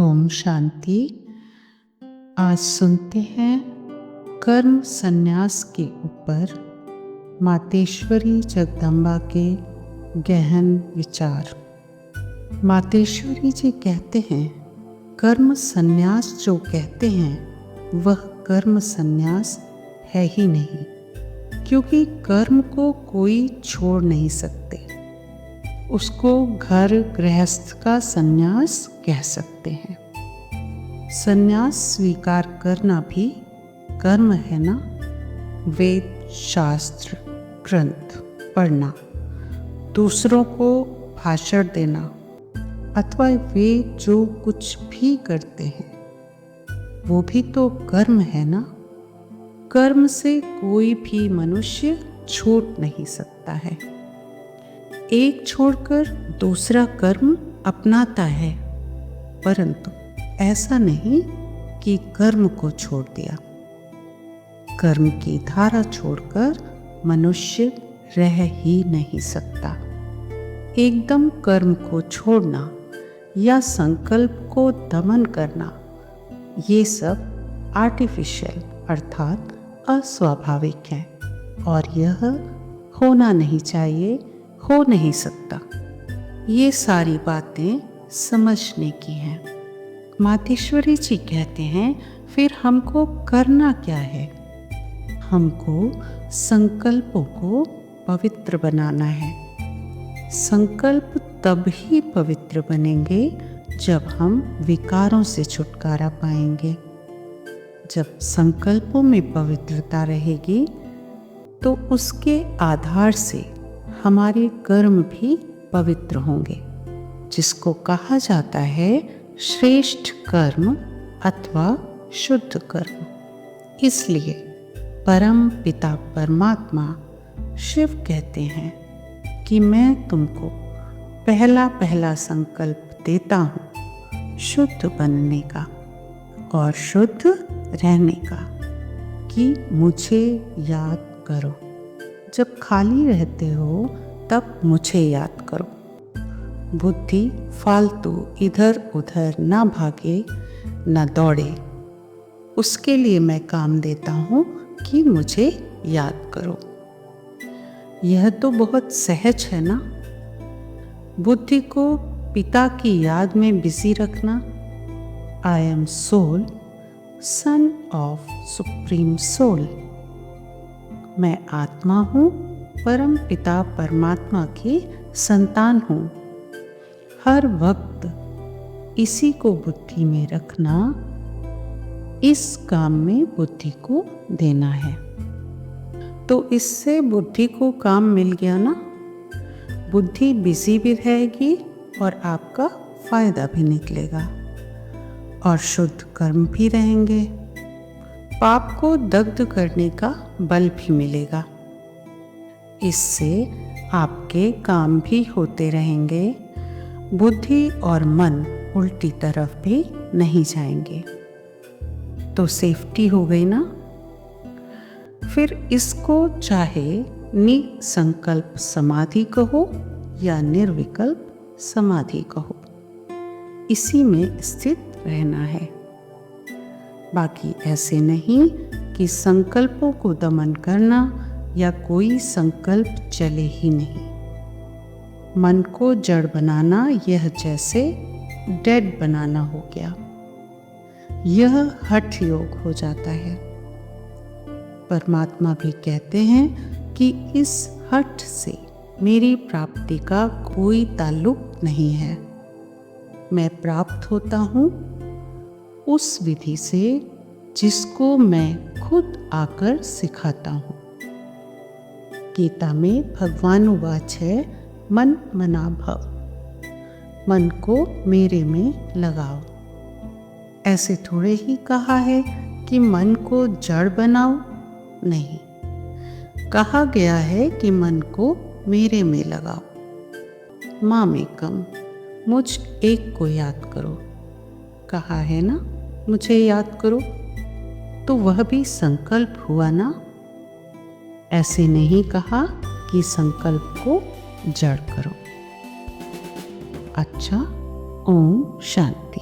ओम शांति। आज सुनते हैं कर्म संन्यास के ऊपर मातेश्वरी जगदम्बा के गहन विचार। मातेश्वरी जी कहते हैं, कर्म संन्यास जो कहते हैं वह कर्म संन्यास है ही नहीं, क्योंकि कर्म को कोई छोड़ नहीं सकते। उसको घर गृहस्थ का संन्यास कह सकते हैं। संन्यास स्वीकार करना भी कर्म है ना। वेद शास्त्र ग्रंथ पढ़ना, दूसरों को भाषण देना, अथवा वे जो कुछ भी करते हैं वो भी तो कर्म है ना। कर्म से कोई भी मनुष्य छूट नहीं सकता है। एक छोड़कर दूसरा कर्म अपनाता है, परंतु ऐसा नहीं कि कर्म को छोड़ दिया। कर्म की धारा छोड़कर मनुष्य रह ही नहीं सकता। एकदम कर्म को छोड़ना या संकल्प को दमन करना, ये सब आर्टिफिशियल अर्थात अस्वाभाविक है और यह होना नहीं चाहिए, हो नहीं सकता। ये सारी बातें समझने की हैं। मातेश्वरी जी कहते हैं, फिर हमको करना क्या है? हमको संकल्पों को पवित्र बनाना है। संकल्प तब ही पवित्र बनेंगे जब हम विकारों से छुटकारा पाएंगे। जब संकल्पों में पवित्रता रहेगी तो उसके आधार से हमारे कर्म भी पवित्र होंगे, जिसको कहा जाता है श्रेष्ठ कर्म अथवा शुद्ध कर्म। इसलिए परम पिता परमात्मा शिव कहते हैं कि मैं तुमको पहला पहला संकल्प देता हूँ शुद्ध बनने का और शुद्ध रहने का, कि मुझे याद करो। जब खाली रहते हो तब मुझे याद करो। बुद्धि फालतू इधर उधर ना भागे ना दौड़े, उसके लिए मैं काम देता हूँ कि मुझे याद करो। यह तो बहुत सहज है ना। बुद्धि को पिता की याद में बिजी रखना। I am soul, son of supreme soul. मैं आत्मा हूँ, परम पिता परमात्मा की संतान हूँ। हर वक्त इसी को बुद्धि में रखना, इस काम में बुद्धि को देना है। तो इससे बुद्धि को काम मिल गया ना। बुद्धि बिजी भी रहेगी और आपका फायदा भी निकलेगा और शुद्ध कर्म भी रहेंगे। पाप को दग्ध करने का बल भी मिलेगा। इससे आपके काम भी होते रहेंगे। बुद्धि और मन उल्टी तरफ भी नहीं जाएंगे। तो सेफ्टी हो गई ना। फिर इसको चाहे निसंकल्प समाधि कहो या निर्विकल्प समाधि कहो, इसी में स्थित रहना है। बाकी ऐसे नहीं कि संकल्पों को दमन करना या कोई संकल्प चले ही नहीं। मन को जड़ बनाना यह जैसे डेड बनाना हो गया। यह हठ योग हो जाता है। परमात्मा भी कहते हैं कि इस हठ से मेरी प्राप्ति का कोई ताल्लुक नहीं है। मैं प्राप्त होता हूँ उस विधि से जिसको मैं खुद आकर सिखाता हूँ। गीता में भगवान उवाच है, मन मना भव। मन को मेरे में लगाओ। ऐसे थोड़े ही कहा है कि मन को जड़ बनाओ, नहीं। कहा गया है कि मन को मेरे में लगाओ। मामेकम, मुझ एक को याद करो। कहा है ना, मुझे याद करो, तो वह भी संकल्प हुआ ना। ऐसे नहीं कहा कि संकल्प को जड़ करो। अच्छा, ओम शांति।